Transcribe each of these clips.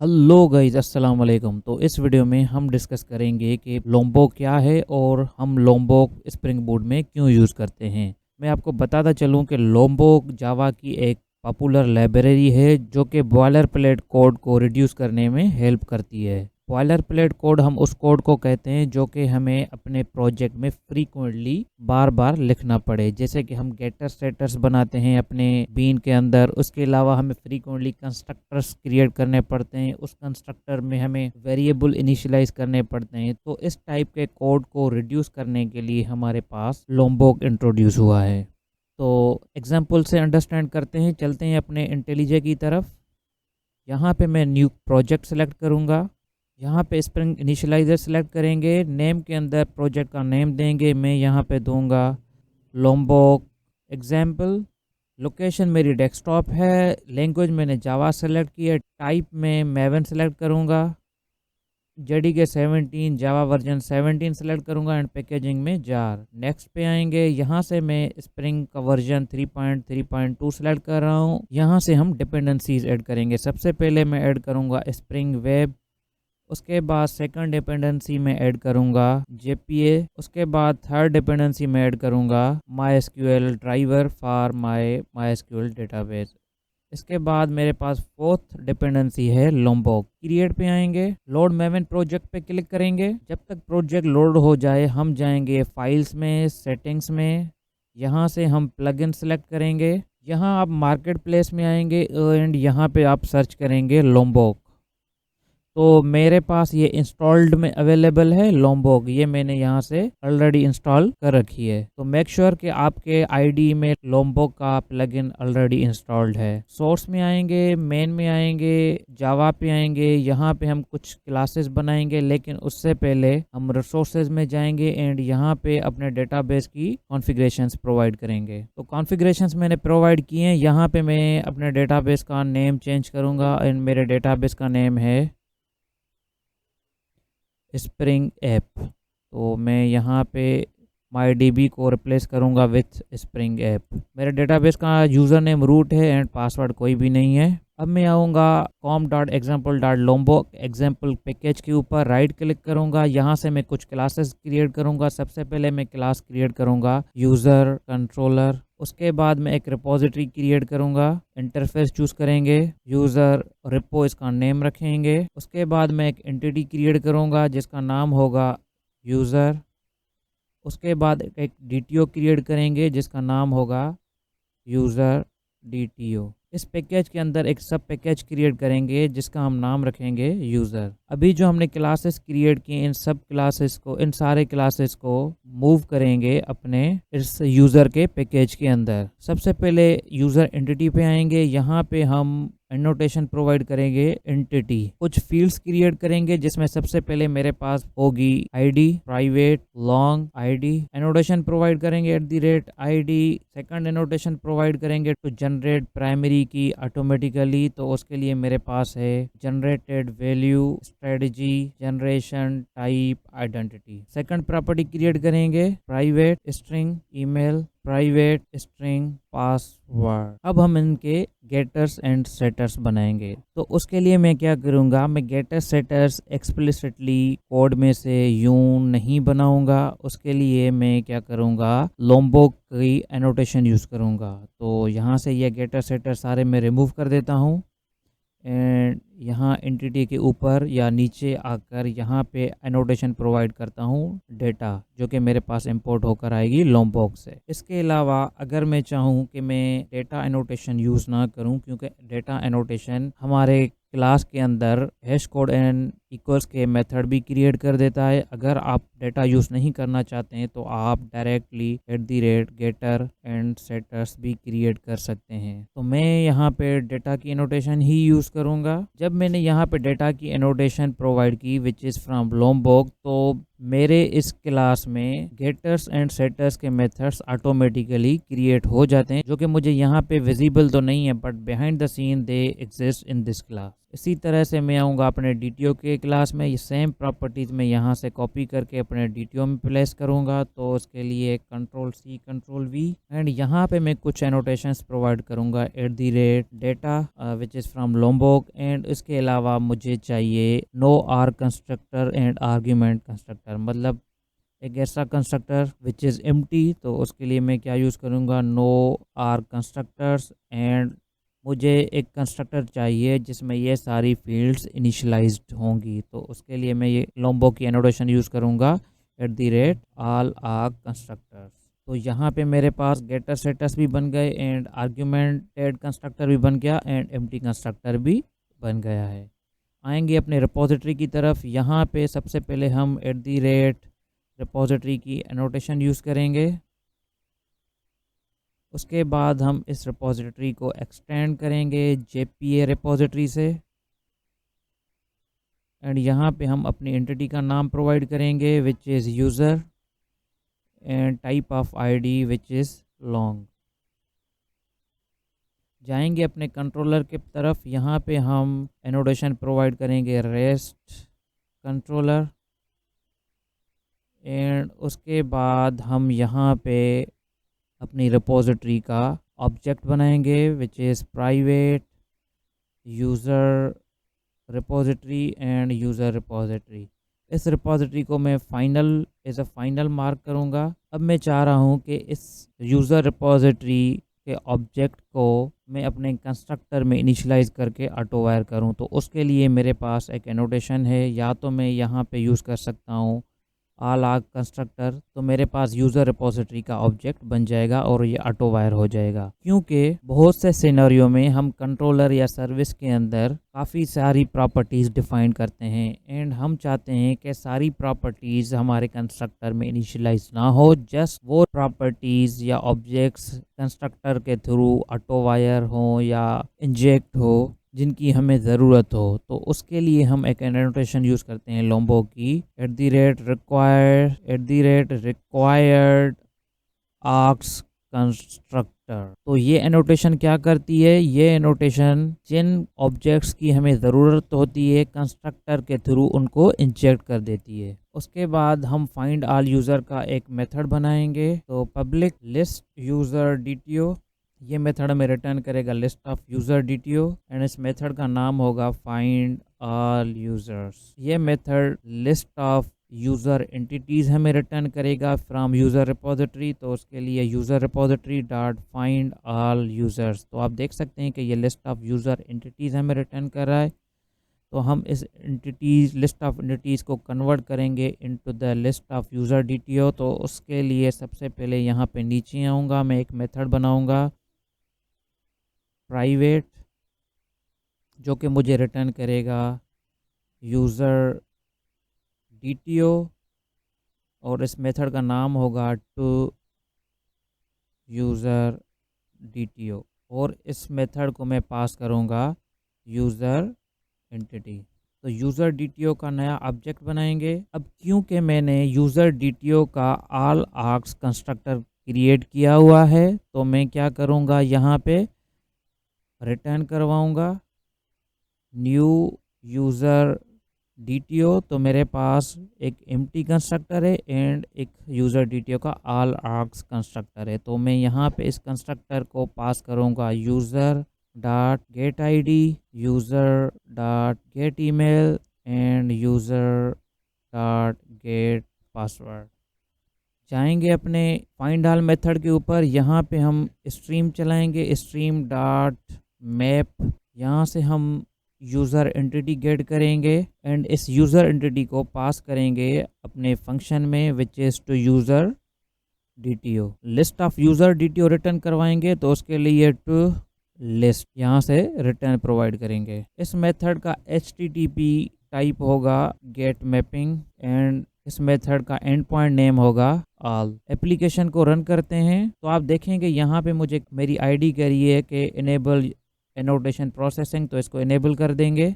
Hello guys, अस्सलाम वालेकुम। तो इस वीडियो में हम डिस्कस करेंगे कि लोम्बोक क्या है और हम लोम्बोक स्प्रिंग बूट में क्यों यूज़ करते हैं। मैं आपको बताता चलूं कि लोम्बोक जावा की एक पॉपुलर लाइब्रेरी है जो कि बॉयलर प्लेट कोड को रिड्यूस करने में हेल्प करती है। बॉयलर प्लेट कोड हम उस कोड को कहते हैं जो कि हमें अपने प्रोजेक्ट में फ्रीक्वेंटली बार बार लिखना पड़े। जैसे कि हम गेटर सेटर्स बनाते हैं अपने बीन के अंदर, उसके अलावा हमें फ्रीक्वेंटली कंस्ट्रक्टर्स क्रिएट करने पड़ते हैं, उस कंस्ट्रक्टर में हमें वेरिएबल इनिशियलाइज करने पड़ते हैं। तो इस टाइप के कोड को रिड्यूस करने के लिए हमारे पास लोम्बोक इंट्रोड्यूस हुआ है। तो एग्जाम्पल से अंडरस्टैंड करते हैं, चलते हैं अपने इंटेलिजे की तरफ। यहाँ पे मैं न्यू प्रोजेक्ट सेलेक्ट करूँगा। यहाँ पे स्प्रिंग इनिशियलाइजर सेलेक्ट करेंगे। नेम के अंदर प्रोजेक्ट का नेम देंगे। मैं यहाँ पे दूंगा लोम्बोक एग्जाम्पल। लोकेशन मेरी डेस्कटॉप है। लैंग्वेज मैंने जावा सेलेक्ट किया। टाइप में मैवन सेलेक्ट करूँगा। जेडीके 17 जावा वर्जन 17 सेलेक्ट करूँगा एंड पैकेजिंग में जार। नेक्स्ट पे आएंगे। यहाँ से मैं स्प्रिंग का वर्जन 3.3.2 सेलेक्ट कर रहा हूँ। यहाँ से हम डिपेंडेंसीज ऐड करेंगे। सबसे पहले मैं ऐड करूँगा स्प्रिंग वेब। उसके बाद सेकंड डिपेंडेंसी में ऐड करूँगा जेपीए। उसके बाद थर्ड डिपेंडेंसी में ऐड करूँगा my SQL driver for my SQL database. इसके बाद मेरे पास फोर्थ डिपेंडेंसी है लोम्बोक। क्रिएट पे आएंगे, लोड मैवन प्रोजेक्ट पे क्लिक करेंगे। जब तक प्रोजेक्ट लोड हो जाए हम जाएंगे फाइल्स में, सेटिंग्स में। यहाँ से हम प्लगइन सेलेक्ट करेंगे। यहाँ आप मार्केट प्लेस में आएंगे एंड यहाँ पे आप सर्च करेंगे लोम्बोक। तो मेरे पास ये इंस्टॉल्ड में अवेलेबल है लोम्बोक, ये मैंने यहाँ से ऑलरेडी इंस्टॉल कर रखी है। तो मेक श्योर कि आपके आईडी में लोम्बोक का प्लगइन ऑलरेडी इंस्टॉल्ड है। सोर्स में आएंगे, मेन में आएंगे, जावा पे आएंगे। यहाँ पे हम कुछ क्लासेस बनाएंगे, लेकिन उससे पहले हम रिसोर्सेज में जाएंगे एंड यहाँ पे अपने डेटाबेस की कॉन्फ़िगरेशंस प्रोवाइड करेंगे। तो कॉन्फ़िगरेशंस मैंने प्रोवाइड किए हैं। यहाँ पे मैं अपने डेटाबेस का नेम चेंज करूँगा एंड मेरे डेटाबेस का नेम है स्प्रिंग ऐप। तो मैं यहाँ पे MyDB को रिप्लेस करूँगा विथ स्प्रिंग ऐप। मेरे डेटाबेस का यूज़र नेम रूट है एंड पासवर्ड कोई भी नहीं है। अब मैं आऊँगा com.example.lombok एग्जाम्पल पैकेज के ऊपर राइट क्लिक करूँगा। यहाँ से मैं कुछ क्लासेस क्रिएट करूँगा। सबसे पहले मैं क्लास क्रिएट करूँगा यूज़र कंट्रोलर। उसके बाद मैं एक रिपोजिटरी क्रिएट करूँगा। इंटरफेस चूज़ करेंगे, यूज़र रिपो इसका नेम रखेंगे। उसके बाद मैं एक एंटिटी क्रिएट करूँगा जिसका नाम होगा यूज़र। उसके बाद एक DTO क्रिएट करेंगे जिसका नाम होगा यूज़र DTO। इस पैकेज के अंदर एक सब पैकेज क्रिएट करेंगे जिसका हम नाम रखेंगे यूज़र। अभी जो हमने क्लासेस क्रिएट किए इन सब क्लासेस को, इन सारे क्लासेस को मूव करेंगे अपने इस यूज़र के पैकेज के अंदर। सबसे पहले यूज़र एंटिटी पे आएंगे। यहाँ पे हम एनोटेशन प्रोवाइड करेंगे एंटिटी। कुछ फील्ड्स क्रिएट करेंगे जिसमें सबसे पहले मेरे पास होगी ID, private, long ID. Annotation provide करेंगे @ID। सेकंड एनोटेशन प्रोवाइड करेंगे to generate primary key automatically. तो उसके लिए मेरे पास है generated value, strategy, generation, type, identity. Second property create करेंगे private string email, private string password. अब हम इनके गेटर्स एंड सेटर्स बनाएंगे। तो उसके लिए मैं क्या करूँगा, मैं गेटर सेटर्स एक्सप्लिसिटली कोड में से यूं नहीं बनाऊंगा। उसके लिए मैं क्या करूँगा, लोम्बोक की एनोटेशन यूज़ करूँगा। तो यहाँ से ये गेटर सेटर सारे मैं रिमूव कर देता हूँ एंड यहाँ एंटिटी के ऊपर या नीचे आकर यहाँ पे एनोटेशन प्रोवाइड करता हूँ डेटा, जो कि मेरे पास इंपोर्ट होकर आएगी लोम्बोक से। इसके अलावा अगर मैं चाहूँ कि मैं डेटा एनोटेशन यूज़ ना करूँ, क्योंकि डेटा एनोटेशन हमारे क्लास के अंदर हैश कोड एंड इक्वल्स के मेथड भी क्रिएट कर देता है। अगर आप डेटा यूज़ नहीं करना चाहते हैं तो आप डायरेक्टली @getter एंड सेटर्स भी क्रिएट कर सकते हैं। तो मैं यहाँ पे डेटा की एनोटेशन ही यूज़ करूँगा। जब मैंने यहाँ पे डेटा की एनोटेशन प्रोवाइड की विच इज़ फ्रॉम लोम्बोक, तो मेरे इस क्लास में गेटर्स एंड सेटर्स के मेथड्स ऑटोमेटिकली क्रिएट हो जाते हैं, जो कि मुझे यहाँ पे विजिबल तो नहीं है but behind the scene they exist in this class. इसी तरह से मैं आऊँगा अपने DTO के क्लास में, ये सेम प्रॉपर्टीज़ मैं यहाँ से कॉपी करके अपने DTO में प्लेस करूँगा। तो उसके लिए Ctrl+C Ctrl+V एंड यहाँ पे मैं कुछ एनोटेशंस प्रोवाइड करूँगा @data which is from Lombok and इसके अलावा मुझे चाहिए no arg constructor and argument constructor, मतलब एक ऐसा कंस्ट्रक्टर विच इज़ एम्प्टी। तो उसके लिए मैं क्या यूज़ करूँगा, नो आर कंस्ट्रक्टर्स एंड मुझे एक कंस्ट्रक्टर चाहिए जिसमें ये सारी फील्ड्स इनिशियलाइज्ड होंगी। तो उसके लिए मैं ये लोम्बो की एनोटेशन यूज़ करूँगा @all आर कंस्ट्रक्टर्स। तो यहाँ पे मेरे पास गेटर सेटर्स भी बन गए एंड आर्ग्यूमेंटेड कंस्ट्रक्टर भी बन गया एंड एम्प्टी कंस्ट्रक्टर भी बन गया है। आएंगे अपने रिपोजिटरी की तरफ। यहाँ पे सबसे पहले हम रिपोजिटरी की एनोटेशन यूज़ करेंगे। उसके बाद हम इस रिपोजिटरी को एक्सटेंड करेंगे JPA रिपोजिटरी से एंड यहाँ पे हम अपनी एंटिटी का नाम प्रोवाइड करेंगे which is user and type of ID which is long. जाएंगे अपने कंट्रोलर के तरफ। यहाँ पे हम एनोटेशन प्रोवाइड करेंगे रेस्ट कंट्रोलर एंड उसके बाद हम यहाँ पे अपनी रिपोजिटरी का ऑब्जेक्ट बनाएंगे which is private user repository end user repository. इस रिपोजिटरी को मैं फाइनल मार्क करूँगा। अब मैं चाह रहा हूँ कि इस यूज़र रिपोजिटरी के ऑब्जेक्ट को मैं अपने कंस्ट्रक्टर में इनिशियलाइज़ करके ऑटो वायर करूँ। तो उसके लिए मेरे पास एक एनोटेशन है, या तो मैं यहाँ पे यूज़ कर सकता हूँ ऑल आर कंस्ट्रक्टर, तो मेरे पास यूज़र रिपोजिटरी का ऑब्जेक्ट बन जाएगा और ये ऑटो वायर हो जाएगा। क्योंकि बहुत से सिनेरियो में हम कंट्रोलर या सर्विस के अंदर काफ़ी सारी प्रॉपर्टीज़ डिफाइन करते हैं एंड हम चाहते हैं कि सारी प्रॉपर्टीज़ हमारे कंस्ट्रक्टर में इनिशियलाइज ना हो, जस्ट वो प्रॉपर्टीज़ या ऑब्जेक्ट्स कंस्ट्रक्टर के थ्रू ऑटो वायर हो या इंजेक्ट हो जिनकी हमें ज़रूरत हो। तो उसके लिए हम एक एनोटेशन यूज़ करते हैं लोम्बो की @required आर्क्स कंस्ट्रक्टर। तो ये एनोटेशन क्या करती है, ये एनोटेशन जिन ऑब्जेक्ट्स की हमें ज़रूरत होती है कंस्ट्रक्टर के थ्रू उनको इंजेक्ट कर देती है। उसके बाद हम फाइंड ऑल यूज़र का एक मेथड बनाएंगे। तो पब्लिक लिस्ट यूज़र DTO, ये मेथड में रिटर्न करेगा list of user DTO and इस मेथड का नाम होगा फाइंड ऑल यूज़र्स। ये method list of user entities हमें रिटर्न करेगा फ्रॉम यूज़र रिपोजिटरी। तो उसके लिए user repository dot find all users. तो आप देख सकते हैं कि ये लिस्ट ऑफ यूज़र एंटिटीज़ हमें रिटर्न कर रहा है। तो हम इस लिस्ट ऑफ एंटिटीज़ को कन्वर्ट करेंगे into the list of user DTO। तो उसके लिए सबसे पहले यहाँ पे नीचे आऊँगा, मैं एक मेथड बनाऊँगा प्राइवेट, जो कि मुझे रिटर्न करेगा यूज़र DTO और इस मेथड का नाम होगा टू यूज़र DTO और इस मेथड को मैं पास करूँगा यूज़र एंटिटी। तो यूज़र DTO का नया ऑब्जेक्ट बनाएंगे। अब क्योंकि मैंने यूज़र DTO का ऑल आर्क्स कंस्ट्रक्टर क्रिएट किया हुआ है, तो मैं क्या करूँगा, यहाँ पे रिटर्न करवाऊँगा न्यू यूज़र DTO। तो मेरे पास एक एम्प्टी कंस्ट्रक्टर है एंड एक यूज़र DTO का ऑल आर्क्स कंस्ट्रक्टर है। तो मैं यहाँ पे इस कंस्ट्रक्टर को पास करूँगा user dot gate ID, user dot gate email end user dot gate password. जाएंगे अपने फाइंड ऑल मेथड के ऊपर। यहाँ पे हम स्ट्रीम चलाएंगे, स्ट्रीम डॉट मैप। यहाँ से हम यूज़र एंटिटी गेट करेंगे एंड इस यूज़र एंटिटी को पास करेंगे अपने फंक्शन में which is to user DTO। List of user DTO return करवाएंगे, तो उसके लिए टू लिस्ट यहाँ से रिटर्न प्रोवाइड करेंगे। इस मेथड का HTTP टाइप होगा गेट मैपिंग एंड इस मेथड का एंड पॉइंट नेम होगा ऑल। एप्लीकेशन को रन करते हैं तो आप देखेंगे यहाँ पे मुझे मेरी ID कह रही है कि इनेबल एनोटेशन प्रोसेसिंग, तो इसको इनेबल कर देंगे।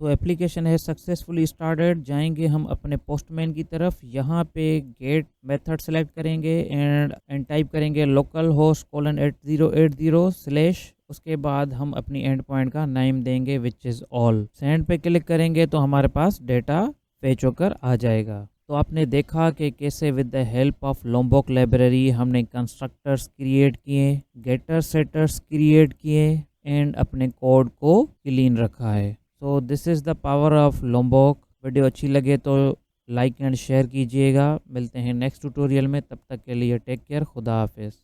तो एप्लीकेशन है सक्सेसफुली स्टार्टेड। जाएंगे हम अपने पोस्टमैन की तरफ। यहाँ पे गेट मेथड सेलेक्ट करेंगे एंड टाइप करेंगे लोकल होस्ट :8080 उसके बाद हम अपनी एंड पॉइंट का नेम देंगे विच इज़ ऑल। सेंड पे क्लिक करेंगे तो हमारे पास डेटा फेच होकर आ जाएगा। तो आपने देखा कि कैसे with the help of Lombok library हमने कंस्ट्रक्टर्स क्रिएट किए, गेटर सेटर्स क्रिएट किए एंड अपने कोड को क्लीन रखा है। So this is the power of Lombok. Video अच्छी लगे तो लाइक एंड शेयर कीजिएगा। मिलते हैं नेक्स्ट ट्यूटोरियल में, तब तक के लिए टेक केयर, खुदा हाफिज़।